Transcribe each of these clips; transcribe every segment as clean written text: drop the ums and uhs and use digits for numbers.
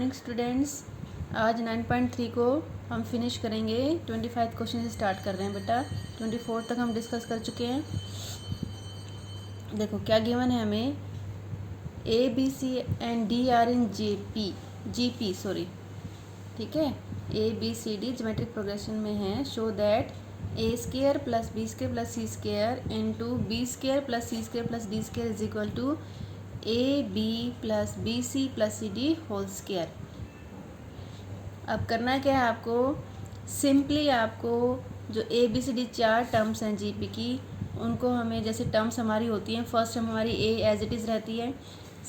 Morning students. आज 9.3 को हम फिनिश करेंगे। 25 क्वेश्चन से स्टार्ट कर रहे हैं बेटा। 24 तक हम डिस्कस कर चुके हैं। देखो क्या गिवन है हमें, A B C and D are in GP sorry, ठीक है। A B C D geometric progression में है। Show that A square plus B square plus C square into B square plus C square plus D square is equal to A B plus B C plus C D whole square. अब करना क्या है आपको, simply आपको जो A B C D चार terms हैं GP की, उनको हमें जैसे टर्म्स हमारी होती हैं, फर्स्ट टर्म हमारी ए एज इट इज़ रहती है,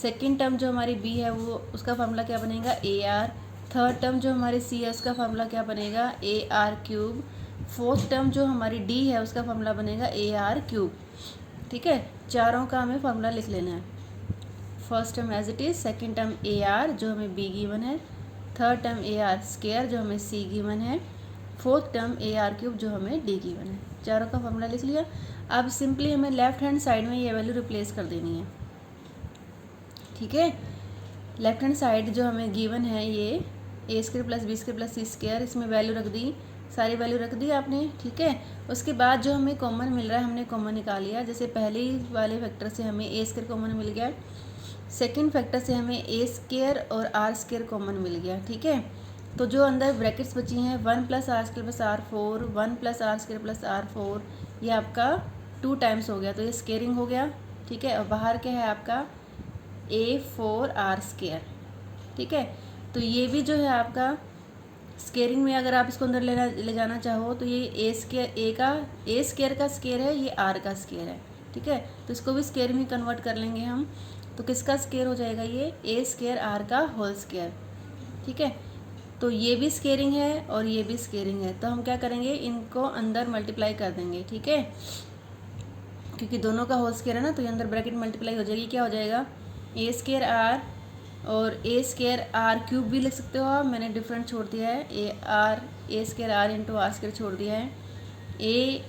सेकंड टर्म जो हमारी बी है वो उसका फार्मूला क्या बनेगा ए आर, थर्ड टर्म जो हमारी सी है उसका फार्मूला क्या बनेगा A R cube, fourth term जो हमारी डी है उसका फार्मूला बनेगा ए आर क्यूब। ठीक है, चारों का हमें फार्मूला लिख लेना है। First term as it is, second term A R जो हमें बी गिवन है, third term A R square जो हमें सी गिवन है, fourth term A R cube जो हमें डी गिवन है। चारों का फार्मूला लिख लिया। अब सिंपली हमें लेफ्ट हैंड साइड में ये वैल्यू रिप्लेस कर देनी है। ठीक है, लेफ्ट हैंड साइड जो हमें गिवन है ये A square plus B square plus C square, इसमें वैल्यू रख दी, सारी वैल्यू रख दी आपने। ठीक है, उसके बाद जो हमें कॉमन मिल रहा है हमने कॉमन निकाल लिया। जैसे पहले वाले फैक्टर से हमें ए स्केयर कॉमन मिल गया, सेकंड फैक्टर से हमें ए स्केयर और आर स्केयर कॉमन मिल गया। ठीक है, तो जो अंदर ब्रैकेट्स बची हैं 1 plus R square plus R 4, 1 plus R square plus R 4, ये आपका 2 टाइम्स हो गया, तो ये स्केयरिंग हो गया। ठीक है, और बाहर क्या है आपका A4 आर स्केयर। ठीक है, तो ये भी जो है आपका स्केयरिंग में, अगर आप इसको अंदर ले जाना चाहो तो ये ए स्केयर का स्केयर है, ये आर का स्केयर है। ठीक है, तो इसको भी स्केयर में कन्वर्ट कर लेंगे हम, तो किसका स्केयर हो जाएगा ये ए स्केयर आर का होल स्केयर। ठीक है, तो ये भी स्केयरिंग है और ये भी स्केयरिंग है, तो हम क्या करेंगे इनको अंदर मल्टीप्लाई कर देंगे। ठीक है, क्योंकि दोनों का होल स्केयर है ना, तो ये अंदर ब्रैकेट मल्टीप्लाई हो जाएगी, क्या हो जाएगा ए स्केयर आर और ए स्केयर आर क्यूब भी लिख सकते हो आप, मैंने डिफरेंट छोड़ दिया है, A square R into R square छोड़ दिया है, A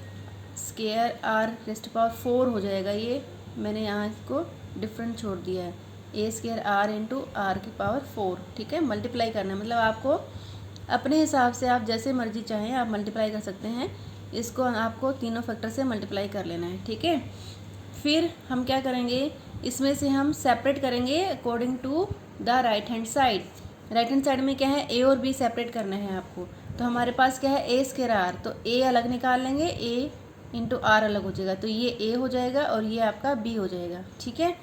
square R rest power 4 हो जाएगा, ये मैंने यहाँ इसको डिफरेंट छोड़ दिया है, A square R into are की पावर 4। ठीक है, मल्टीप्लाई करना है, मतलब आपको अपने हिसाब से आप जैसे मर्जी चाहें आप मल्टीप्लाई कर सकते हैं, इसको आपको तीनों फैक्टर से मल्टीप्लाई कर लेना है। ठीक है, फिर हम क्या करेंगे, इसमें से हम सेपरेट करेंगे according to the right hand side. Right hand side में क्या है ए और बी सेपरेट करना है आपको, तो हमारे पास क्या है ए स्केयर आर, तो ए अलग निकाल लेंगे, ए इंटू आर अलग हो जाएगा, तो ये ए हो जाएगा और ये आपका बी हो जाएगा। ठीक है,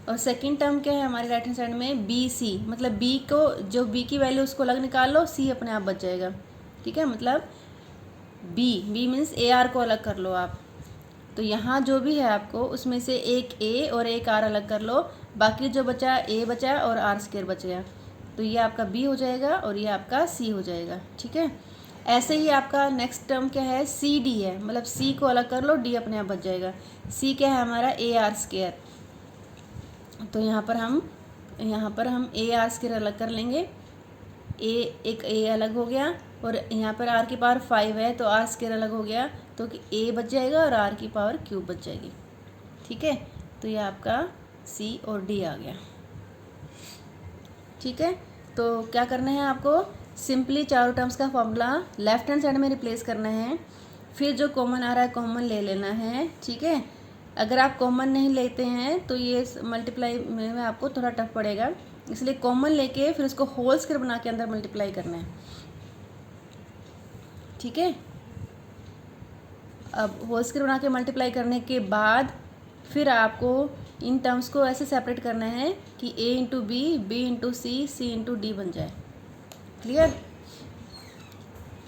और सेकंड टर्म क्या है हमारे राइट हैंड साइड में बी सी, मतलब बी को जो बी की वैल्यू उसको अलग निकाल लो, सी अपने आप बच जाएगा। ठीक है, मतलब बी मीन्स ए आर को अलग कर लो आप, तो यहाँ जो भी है आपको उसमें से एक ए और एक आर अलग कर लो, बाकी जो बचा ए बचा और आर स्केयर बच गया, तो ये आपका बी हो जाएगा और ये आपका सी हो जाएगा। ठीक है, ऐसे ही आपका नेक्स्ट टर्म क्या है सी डी है, मतलब सी को अलग कर लो, डी अपने आप बच जाएगा। सी क्या है हमारा ए आर स्केयर, तो यहाँ पर हम ए आर स्केयर अलग कर लेंगे, एक ए अलग हो गया और यहाँ पर आर की पावर 5 है तो आर स्केयर अलग हो गया, तो कि ए बच जाएगा और आर की पावर क्यूब बच जाएगी। ठीक है, तो ये आपका सी और डी आ गया। ठीक है, तो क्या करना है आपको, सिंपली चारों टर्म्स का फॉर्मूला लेफ्ट हैंड साइड में रिप्लेस करना है, फिर जो कॉमन आ रहा है कॉमन ले लेना है। ठीक है, अगर आप कॉमन नहीं लेते हैं तो ये मल्टीप्लाई में आपको थोड़ा टफ पड़ेगा, इसलिए कॉमन लेके फिर उसको होल स्केयर बना के अंदर मल्टीप्लाई करना है। ठीक है, अब होल स्केयर बना के मल्टीप्लाई करने के बाद फिर आपको इन टर्म्स को ऐसे सेपरेट करना है कि ए इंटू बी इंटू सी इंटू डी बन जाए। क्लियर?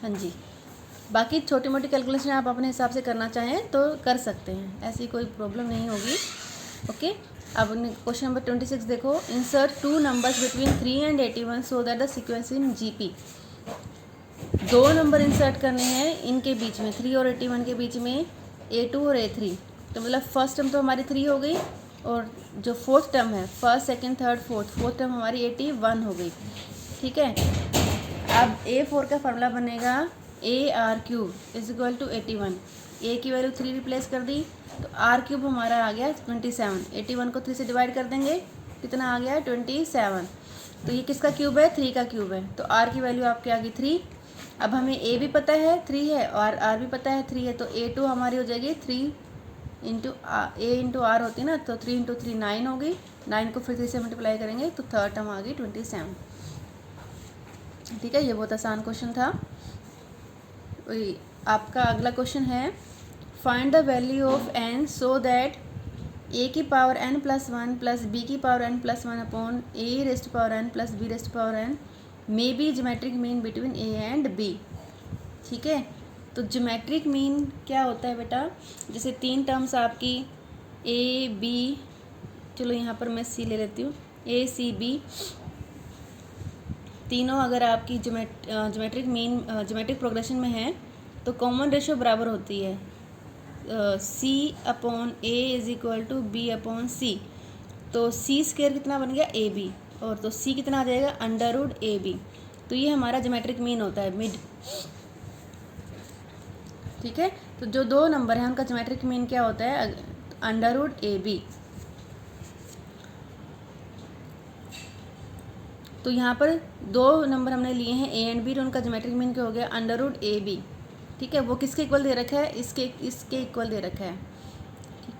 हाँ जी, बाकी छोटी मोटी कैलकुलेशन आप अपने हिसाब से करना चाहें तो कर सकते हैं, ऐसी कोई प्रॉब्लम नहीं होगी। ओके, अब क्वेश्चन नंबर 26 देखो, insert 2 numbers between 3 and 81 so that the sequence in GP. 2 number insert करने हैं इनके बीच में, 3 और 81 के बीच में, A2 और A3, तो मतलब फर्स्ट टर्म तो हमारी 3 हो गई और जो फोर्थ टर्म है first second third fourth term हमारी 81 हो गई। ठीक है, अब A4 का फार्मूला बनेगा A R cube is equal to 81, A की वैल्यू 3 रिप्लेस कर दी, तो आर क्यूब हमारा आ गया 27, 81 को 3 से डिवाइड कर देंगे, कितना आ गया 27, तो ये किसका क्यूब है, 3 का क्यूब है, तो r की वैल्यू आपके आ गई 3। अब हमें a भी पता है 3 है और r भी पता है 3 है, तो a2 हमारी हो जाएगी 3 इंटू a इंटू आर होती है ना, तो 3 इंटू 3 9 हो गई, 9 को फिर 3 से मल्टीप्लाई करेंगे तो थर्ड टर्म आ गई 27। ठीक है, ये बहुत आसान क्वेश्चन था। आपका अगला क्वेश्चन है find the value of n so that a की power n plus 1 plus b की power n plus 1 upon a rest power n plus b rest power n may be geometric mean between a and b। ठीक है, तो geometric mean क्या होता है बेटा, जैसे 3 टर्म्स आपकी a b, चलो यहाँ पर मैं c ले लेती हूँ, a c b तीनों अगर आपकी ज्योमेट्रिक मीन ज्योमेट्रिक प्रोग्रेशन में है तो कॉमन रेशियो बराबर होती है c upon a is equal to b upon c। तो c स्क्वायर कितना बन गया a b, और तो c कितना आ जाएगा अंडर रूट a b। तो ये हमारा ज्योमेट्रिक मीन होता है, मिड। ठीक है, तो जो दो नंबर हैं उनका ज्योमेट्रिक मीन क्या होता है, अंडर रूट ए बी। तो यहाँ पर दो नंबर हमने लिए हैं a एंड b, तो उनका ज्योमेट्रिक मीन क्या हो गया अंडर रूट ए बी। ठीक है, वो किसके इक्वल दे रखा है, इसके इक्वल दे रखा है।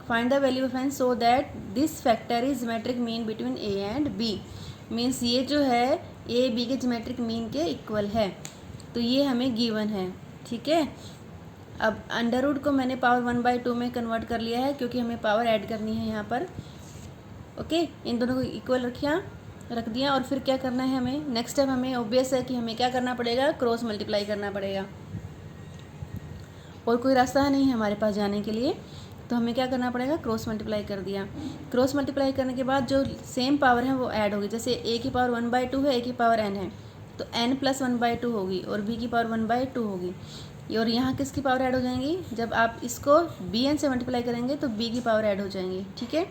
Find the value of n so that this factor is geometric mean between a and b। Means ये जो है a b के ज्योमेट्रिक मीन के इक्वल है, तो ये हमें गिवन है। ठीक है, अब अंडर रूट को मैंने पावर 1/2 में कन्वर्ट कर लिया है क्योंकि हमें पावर ऐड करनी है यहाँ पर। ओके, इन दोनों को इक्वल रख दिया, और फिर क्या करना है हमें, नेक्स्ट स्टेप हमें ऑब्वियस है कि हमें क्या करना पड़ेगा, क्रॉस मल्टीप्लाई करना पड़ेगा। और कोई रास्ता नहीं है हमारे पास जाने के लिए, तो हमें क्या करना पड़ेगा, क्रॉस मल्टीप्लाई कर दिया। क्रॉस मल्टीप्लाई करने के बाद जो सेम पावर है वो ऐड होगी, जैसे a की पावर 1/2 है, a की पावर n है, तो n प्लस 1/2 होगी, और b की पावर 1/2 होगी। और यहाँ किसकी पावर ऐड हो जाएंगी, जब आप इसको bn से मल्टीप्लाई करेंगे तो b की पावर ऐड हो जाएंगी। ठीक है,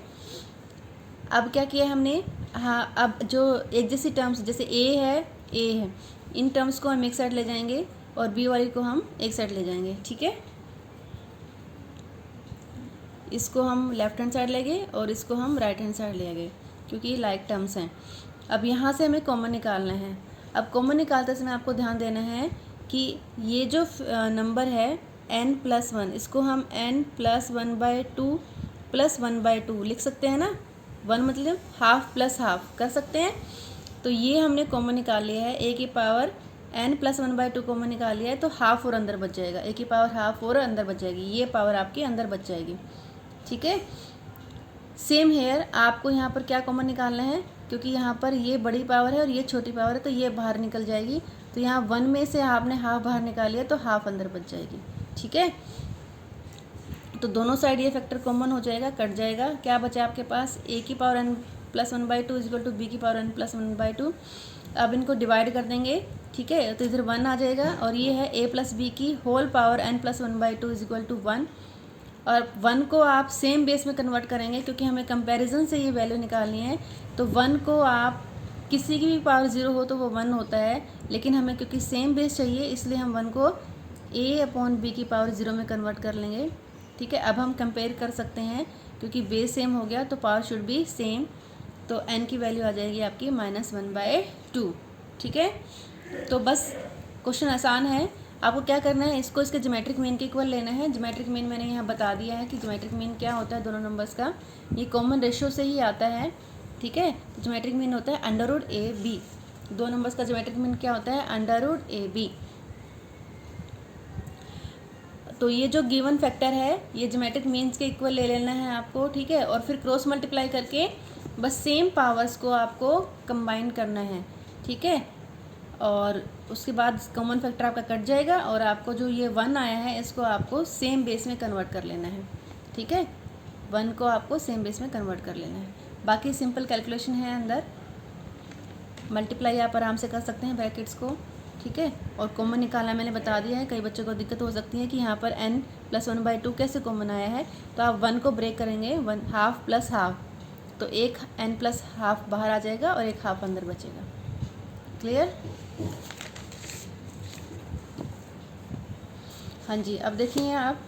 अब क्या किया हमने, हाँ, अब जो एक जैसी टर्म्स जैसे a है, इन टर्म्स को हम एक साइड ले जाएंगे और b वाली को हम एक साइड ले जाएंगे। ठीक है, इसको हम लेफ्ट हैंड साइड ले गए और इसको हम राइट हैंड साइड ले गए क्योंकि ये लाइक टर्म्स हैं। अब यहाँ से हमें कॉमन निकालना है। अब कॉमन निकालते समय आपको ध्यान देना है कि ये जो नंबर है n प्लस 1, इसको हम n प्लस 1/2 प्लस 1/2 लिख सकते हैं ना, 1 मतलब हाफ प्लस हाफ कर सकते हैं। तो ये हमने कॉमन निकाल लिया है, a की पावर n प्लस 1/2 कॉमन निकाल लिया है, तो हाफ और अंदर बच जाएगा, a की पावर हाफ और अंदर बच जाएगी, ये पावर आपकी अंदर बच जाएगी। ठीक है, सेम हेयर आपको यहाँ पर क्या कॉमन निकालना है, क्योंकि यहाँ पर ये बड़ी पावर है और ये छोटी पावर है, तो ये बाहर निकल जाएगी। तो यहाँ 1 में से आपने हाफ बाहर निकाल लिया तो हाफ अंदर बच जाएगी। ठीक है, तो दोनों साइड ये फैक्टर कॉमन हो जाएगा, कट जाएगा। क्या बचा आपके पास, a की power n plus 1/2 is equal to b की पावर n प्लस 1/2। अब इनको डिवाइड कर देंगे। ठीक है, तो इधर 1 आ जाएगा, और ये है a प्लस b की whole power n plus 1/2 is equal to 1। और 1 को आप सेम बेस में कन्वर्ट करेंगे क्योंकि हमें कंपैरिजन से ये वैल्यू निकालनी है। तो 1 को आप किसी की भी पावर 0 हो तो वो 1 होता है, लेकिन हमें क्योंकि सेम बेस चाहिए इसलिए हम 1 को a अपॉन b की पावर 0 में कन्वर्ट कर लेंगे। ठीक है, अब हम कंपेयर कर सकते हैं क्योंकि बेस सेम हो गया तो पावर शुड बी सेम, तो n की वैल्यू आ जाएगी आपकी -1/2। ठीक है, तो बस क्वेश्चन आसान है। आपको क्या करना है, इसको इसके ज्योमेट्रिक मीन के इक्वल लेना है। ज्योमेट्रिक मीन मैंने यहाँ बता दिया है कि ज्योमेट्रिक मीन क्या होता है दोनों नंबर्स का, ये कॉमन रेशियो से ही आता है। ठीक है, तो ज्योमेट्रिक मीन होता है अंडर रूट ए बी, दो नंबर्स का ज्योमेट्रिक मीन क्या होता है, अंडर रूट ए बी। तो ये जो गिवन फैक्टर है ये ज्योमेट्रिक मीन्स के इक्वल ले लेना है आपको। ठीक है, और फिर क्रॉस मल्टीप्लाई करके बस सेम पावर्स को आपको कंबाइन करना है। ठीक है, और उसके बाद कॉमन फैक्टर आपका कट जाएगा और आपको जो ये 1 आया है इसको आपको सेम बेस में कन्वर्ट कर लेना है। ठीक है, 1 को आपको सेम बेस में कन्वर्ट कर लेना है। बाकी सिंपल कैलकुलेशन है, अंदर मल्टीप्लाई आप आराम से कर सकते हैं ब्रैकेट्स को। ठीक है, और कॉमन निकालना मैंने बता दिया है। कई बच्चों को दिक्कत हो सकती है कि यहाँ पर n प्लस 1/2 कैसे कॉमन आया है, तो आप 1 को ब्रेक करेंगे, 1 हाफ प्लस हाफ, तो एक n प्लस हाफ बाहर आ जाएगा और एक हाफ अंदर बचेगा। क्लियर? हाँ जी, अब देखिए आप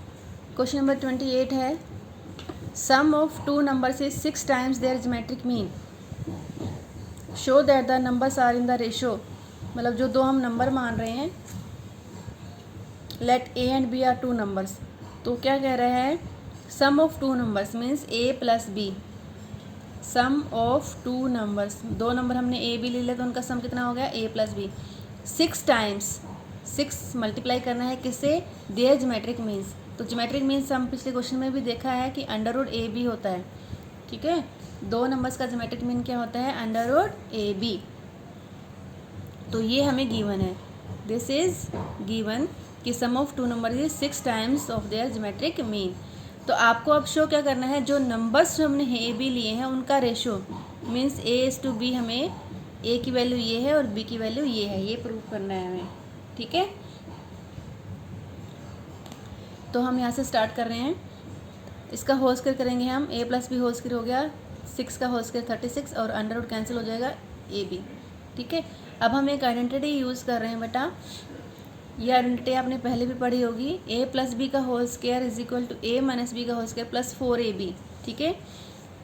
क्वेश्चन नंबर 28 है, सम ऑफ 2 नंबर से 6 times their geometric mean show that the numbers are in the ratio, मतलब जो दो हम नंबर मान रहे हैं, let a and b are two numbers, तो क्या कह रहा है, sum of two numbers means a plus b, sum of two numbers, दो नंबर हमने ए बी ले लिया तो उनका सम कितना हो गया, ए प्लस बी। 6 टाइम्स 6 मल्टीप्लाई करना है किससे, देयर ज्योमेट्रिक मीन्स, तो ज्योमेट्रिक मीन्स हम पिछले क्वेश्चन में भी देखा है कि अंडर रूट ए बी होता है, ठीक है। दो नंबर्स का ज्योमेट्रिक मीन क्या होता है, अंडर रूट ए बी। तो ये हमें गिवन है, दिस इज गिवन कि sum of two number is 6 times of their geometric mean. तो आपको अब शो क्या करना है, जो नंबर्स जो हमने ए बी लिए हैं उनका ratio means A is to B, हमें ए की वैल्यू ये है और बी की वैल्यू ये है, ये प्रूव करना है हमें, ठीक है। तो हम यहाँ से स्टार्ट कर रहे हैं, इसका होल स्क्वायर करेंगे हम, ए प्लस बी होल स्क्वायर हो गया, 6 का होल स्क्वायर 36 और अंडर रूट कैंसिल हो जाएगा ए बी, ठीक है। अब हम एक आइडेंटिटी यूज़ कर रहे हैं बेटा, ये आइडेंटिटी आपने पहले भी पढ़ी होगी, ए प्लस बी का whole square is equal to A minus B का होल स्क्वायर प्लस 4ab, ठीक है।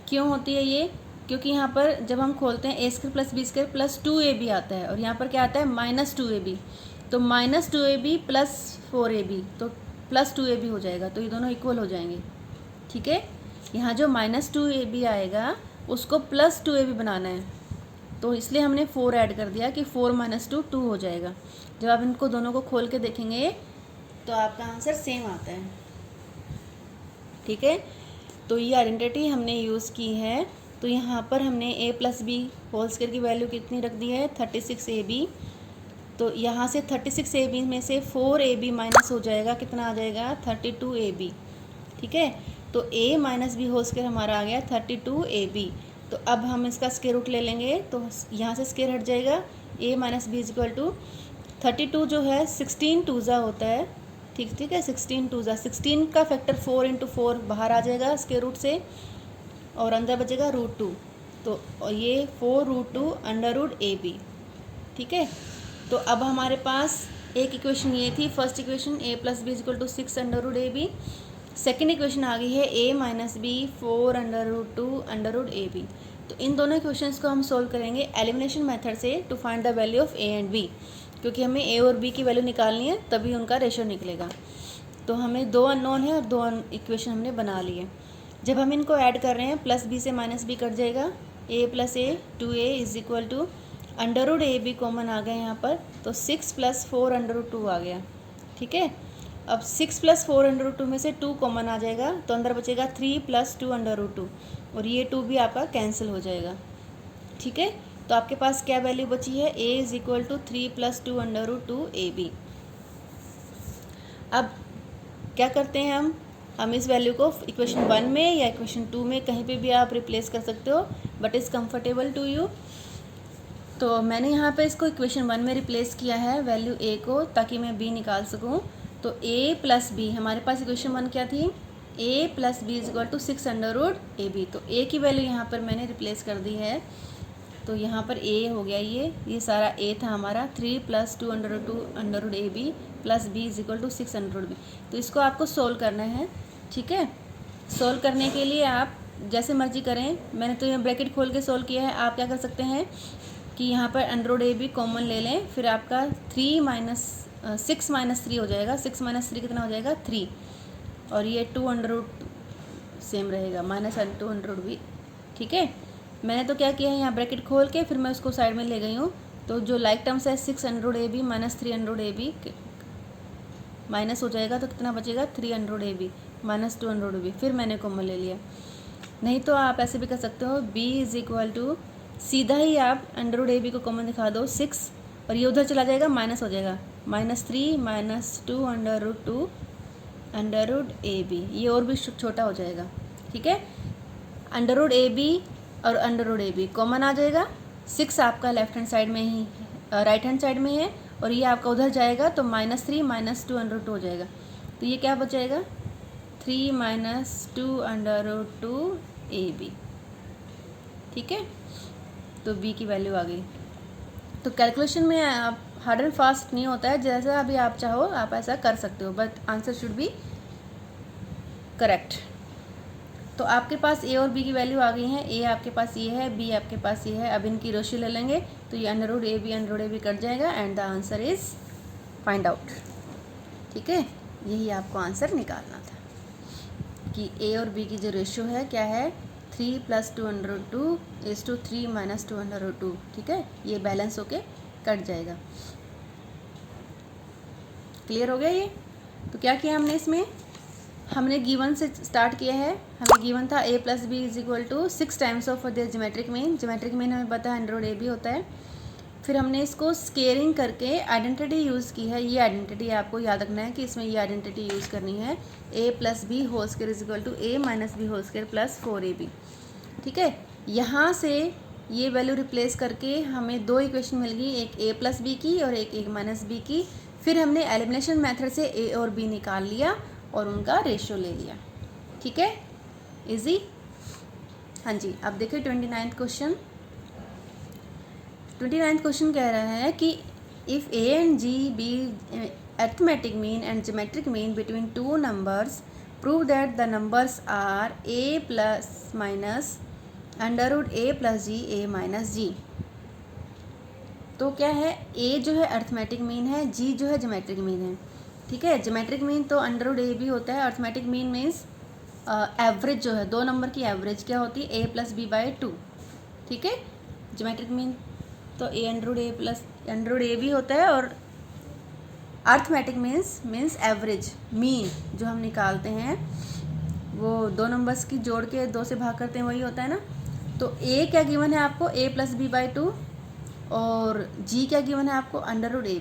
क्यों होती है ये, क्योंकि यहाँ पर जब हम खोलते हैं a square plus b square plus 2ab आता है और यहाँ पर क्या आता है माइनस 2ab, तो माइनस 2ab प्लस 4ab, तो प्लस 2ab हो जाएगा, तो ये दोनों इक्वल हो जाएंगे, ठीक है। यहाँ जो माइनस 2ab आएगा उसको प्लस 2ab बनाना है, तो इसलिए हमने 4 ऐड कर दिया कि 4 माइनस 2 2 हो जाएगा। जब आप इनको दोनों को खोल के देखेंगे तो आपका आंसर सेम आता है, ठीक है। तो ये आइडेंटिटी हमने यूज़ की है, तो यहाँ पर हमने ए प्लस बी होल स्क्वायर की वैल्यू कितनी रख दी है, 36ab, तो यहाँ से 36ab में से 4ab माइनस हो जाएगा, कितना आ जाएगा 32ab, ठीक है। तो a minus B whole square हमारा आ गया 32ab। तो अब हम इसका स्क्वायर रूट ले लेंगे, तो यहाँ से स्क्वायर हट जाएगा, a minus B is equal to 32 जो है 16 टूज़ा होता है, ठीक है, 16 टूज़ा, 16 का फैक्टर 4 इंटू 4 बाहर आ जाएगा स्क्वायर रूट से और अंदर बचेगा √2, तो ये 4√2 अंडर रूट ए बी, ठीक है। तो अब हमारे पास एक इक्वेशन ये थी, first equation a plus B is equal to 6 under root A b, second equation आ गई है a minus b 4 under root 2 under root A B. तो इन दोनों इक्वेशंस को हम सोल्व करेंगे एलिमिनेशन मेथड से to find the value of a and b, क्योंकि हमें a और b की वैल्यू निकालनी है तभी उनका रेशो निकलेगा। तो हमें दो अननोन है और दो इक्वेशन हमने बना लिए। जब हम इनको ऐड कर रहे हैं प्लस बी से माइनस बी कट जाएगा, a plus a 2a is equal to under root A B common आ गया यहाँ पर, तो 6 प्लस 4 अंडर रूट 2 आ गया, ठीक है। अब 6 प्लस 4 अंडर रूट 2 में से 2 कॉमन आ जाएगा, तो अंदर बचेगा 3 प्लस 2 अंडर रूट 2 और ये 2 भी आपका कैंसिल हो जाएगा, ठीक है। तो आपके पास क्या वैल्यू बची है, a is equal to 3 plus 2 under root 2 A B. अब क्या करते हैं हम इस वैल्यू को इक्वेशन 1 में या इक्वेशन 2 में कहीं पे भी आप रिप्लेस कर सकते हो, but is comfortable to you. तो मैंने यहाँ पे इसको इक्वेशन 1 में रिप्लेस किया है वैल्यू a को, ताकि मैं b निकाल सकूँ। तो a प्लस बी, हमारे पास इक्वेशन 1 क्या थी, a plus B is equal to 6 under root A B, तो a की वैल्यू यहाँ पर मैंने रिप्लेस कर दी है, तो यहाँ पर a हो गया, ये सारा a था हमारा, 3 plus 2 under root 2 under root A B plus b is equal to 6 under root B. तो इसको आपको सोल्व करना है, ठीक है। सोल्व करने के लिए आप जैसे मर्जी करें, मैंने तो यहाँ ब्रैकेट खोल के सोल्व किया है, आप क्या कर सकते हैं कि यहाँ पर under root A B common ले लें, फिर आपका 6 माइनस 3 हो जाएगा, 6 माइनस 3 कितना हो जाएगा 3, और ये 2 अंडर रूट सेम रहेगा माइनस 2 अंडर रूट बी, ठीक है। मैंने तो क्या किया है, यहाँ ब्रैकेट खोल के फिर मैं उसको साइड में ले गई हूँ, तो जो लाइक टर्म्स है 6 अंडर रूट ए बी माइनस 3 अंडर रूट ए बी माइनस हो जाएगा, तो कितना बचेगा 3 अंडर रूट ए B minus 2 under root B, फिर मैंने कॉमन ले लिया। नहीं तो आप ऐसे भी कर सकते हो, b इज इक्वल टू सीधा ही आप अंडर रूट ए बी को कॉमन दिखा दो 6, और ये उधर चला जाएगा माइनस हो जाएगा, -3 - 2 अंडर रूट 2 अंडर रूट ए बी, ये और भी छोटा हो जाएगा, ठीक है। अंडर रूट ए बी और under root A B common आ जाएगा, 6 आपका लेफ्ट हैंड साइड में ही राइट हैंड साइड में है, और ये आपका उधर जाएगा तो -3 - 2 अंडर रूट 2 हो जाएगा, तो ये क्या बचेगा 3 - 2 अंडर रूट 2 ए बी, ठीक है। तो b की वैल्यू आ गई। तो कैलकुलेशन में आप हार्ड एंड फास्ट नहीं होता है, जैसा अभी आप चाहो आप ऐसा कर सकते हो, but answer should be correct. तो आपके पास ए और बी की वैल्यू आ गई है, ए आपके पास ये है, बी आपके पास ये है। अब इनकी रेशियो ले लेंगे तो ये अंडर रूट ए बी कट जाएगा and the answer is find out. ठीक है, यही आपको आंसर निकालना था कि ए और बी की जो रेशियो है क्या है, 3 + 2√2 = 3 - 2√2। ठीक है, ये बैलेंस होके कट जाएगा। क्लियर हो गया ये? तो क्या किया हमने इसमें, हमने गिवन से स्टार्ट किया है। हमें गिवन था a + b = 6 times of the geometric mean. Geometric mean हमें पता है अंडर√a होता है। फिर हमने इसको स्केयरिंग करके आइडेंटिटी यूज़ की है। ये आइडेंटिटी आपको याद रखना है कि इसमें ये आइडेंटिटी यूज़ करनी है, a + b² = a - b² + 4ab। ठीक है, यहाँ से ये वैल्यू रिप्लेस करके हमें दो इक्वेशन मिल गई, एक a + b की और एक a - b की। फिर हमने एलिमिनेशन मेथड से a और b निकाल लिया और उनका रेशियो ले लिया। ठीक है, इजी। हाँ जी, अब देखिए 29th क्वेश्चन। 29th क्वेश्चन कह रहा है कि if a and g be arithmetic mean and geometric mean between two numbers, prove that the numbers are a ± √a + g a - g। तो क्या है, a जो है अर्थमेटिक मीन है, g जो है ज्योमेट्रिक मीन है। ठीक है, ज्योमेट्रिक मीन तो अंडर√a भी होता है। अर्थमेटिक मीन मीन्स एवरेज जो है, दो नंबर की एवरेज क्या होती है, a + b/2। ठीक है, ज्योमेट्रिक मीन तो अंडर√a भी होता है और अर्थमेटिक मीन्स एवरेज मीन जो हम निकालते हैं वो दो नंबर्स की जोड़ के 2 से भाग करते हैं, वही होता है ना। तो a क्या गिवन है आपको, a + b/2 और g क्या गिवन है आपको, अंडर√a।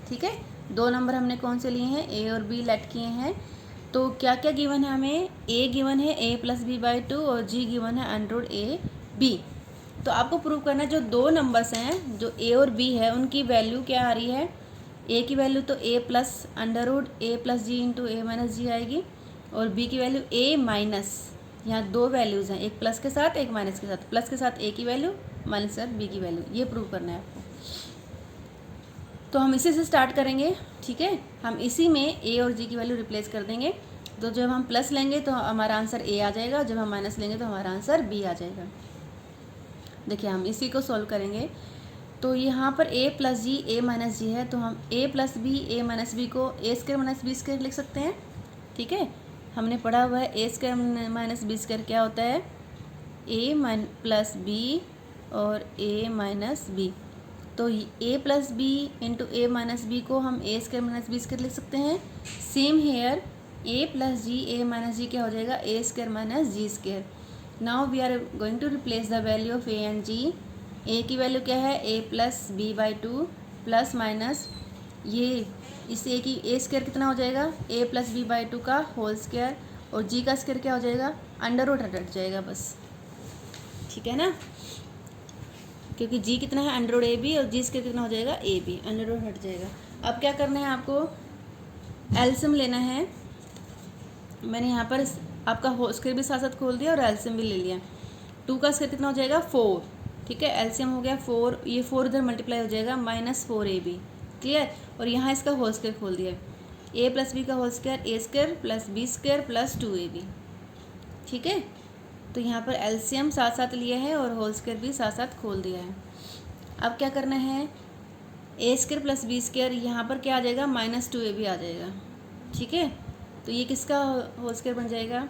ठीक है, दो नंबर हमने कौन से लिए हैं, a और b लेट किए हैं। तो क्या क्या गिवन है हमें, a गिवन है a + b/2 और g गिवन है अंडर√a। तो आपको प्रूव करना है जो दो नंबर्स हैं, जो a और b है, उनकी वैल्यू क्या आ रही है। a की वैल्यू तो a + अंडर√a + g × a - g आएगी और b की वैल्यू a-, यहाँ दो वैल्यूज़ हैं, एक प्लस के साथ एक माइनस के साथ। प्लस के साथ a की वैल्यू, माइनस के साथ b की वैल्यू, ये प्रूव करना है आपको। तो हम इसी से स्टार्ट करेंगे। ठीक है, हम इसी में a और g की वैल्यू रिप्लेस कर देंगे। तो जब हम प्लस लेंगे तो हमारा आंसर a आ जाएगा, जब हम माइनस लेंगे तो हमारा आंसर b आ जाएगा। देखिए, हम इसी को सॉल्व करेंगे। तो यहाँ पर a + g a - g है, तो हम a + b a - b को a² - b² लिख सकते हैं। ठीक है, हमने पढ़ा हुआ है a² - b² क्या होता है, a + b और a - b। तो a + b × a - b को हम a² - b² लिख सकते हैं। Same here a + g a - g क्या हो जाएगा, a² - g²। Now we are going to replace the value of a and g। a की वैल्यू क्या है, a + b/2 प्लस माइनस ये इस a की a² कितना हो जाएगा, a + b/2 का होल स्क्वायर और g का स्क्वायर क्या हो जाएगा, अंडर रूट हट जाएगा बस। ठीक है ना, क्योंकि g कितना है अंडर√ab और g² कितना हो जाएगा ab, अंडर रूट हट जाएगा। अब क्या करना है आपको, एलसीएम लेना है। मैंने यहाँ पर आपका होल स्क्वायर भी साथ साथ खोल दिया और एलसीएम भी ले लिया। 2 का स्क्वायर कितना हो जाएगा 4। ठीक है, एलसीएम हो गया 4, ये 4 इधर मल्टीप्लाई हो जाएगा -4ab। क्लियर, और यहाँ इसका होल स्क्वायर खोल दिया, a + b का whole square a² + b² + 2ab। ठीक है, तो यहाँ पर एलसीएम साथ साथ लिया है और होल स्क्वायर भी साथ साथ खोल दिया है। अब क्या करना है, a² + b², यहाँ पर क्या आ जाएगा -2ab आ जाएगा। ठीक है, तो ये किसका होल स्क्वायर बन जाएगा,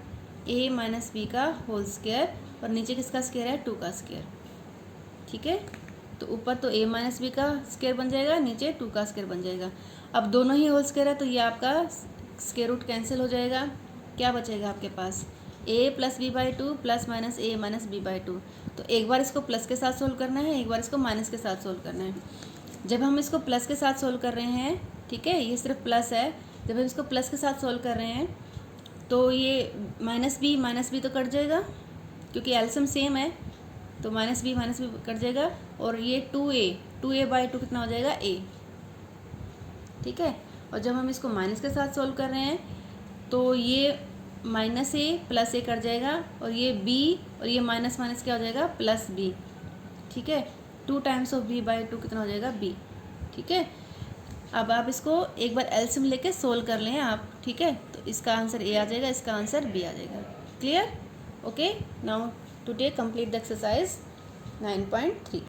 a - b का होल स्क्वायर और नीचे किसका स्क्वायर है, 2 का स्क्वायर। ठीक है, तो ऊपर तो a - b का स्क्वायर बन जाएगा, नीचे 2 का स्क्वायर बन जाएगा। अब दोनों ही होल स्क्वायर है तो ये आपका स्क्वायर रूट कैंसिल हो जाएगा। क्या बचेगा आपके पास, a + b/2 plus minus a - b/2। तो एक बार इसको प्लस के साथ सोल्व करना है, एक बार इसको माइनस के साथ सोल्व करना है। जब हम इसको प्लस के साथ सोल्व कर रहे हैं, ठीक है, ये सिर्फ प्लस है, जब हम इसको प्लस के साथ सोल्व कर रहे हैं तो ये -b तो कट जाएगा क्योंकि एलसीएम सेम है, तो -b कट जाएगा और ये 2a/2 कितना हो जाएगा a। ठीक है, और जब हम इसको माइनस के साथ सोल्व कर रहे हैं तो ये -a + a कट जाएगा और ये b और ये माइनस क्या हो जाएगा +b। ठीक है, 2 टाइम्स ऑफ b/2 कितना हो जाएगा b। ठीक है, अब आप इसको एक बार एलसीएम लेके सोल्व कर लें आप। ठीक है, तो इसका आंसर a आ जाएगा, इसका आंसर b आ जाएगा। Clear, Okay, now today complete the exercise 9.3.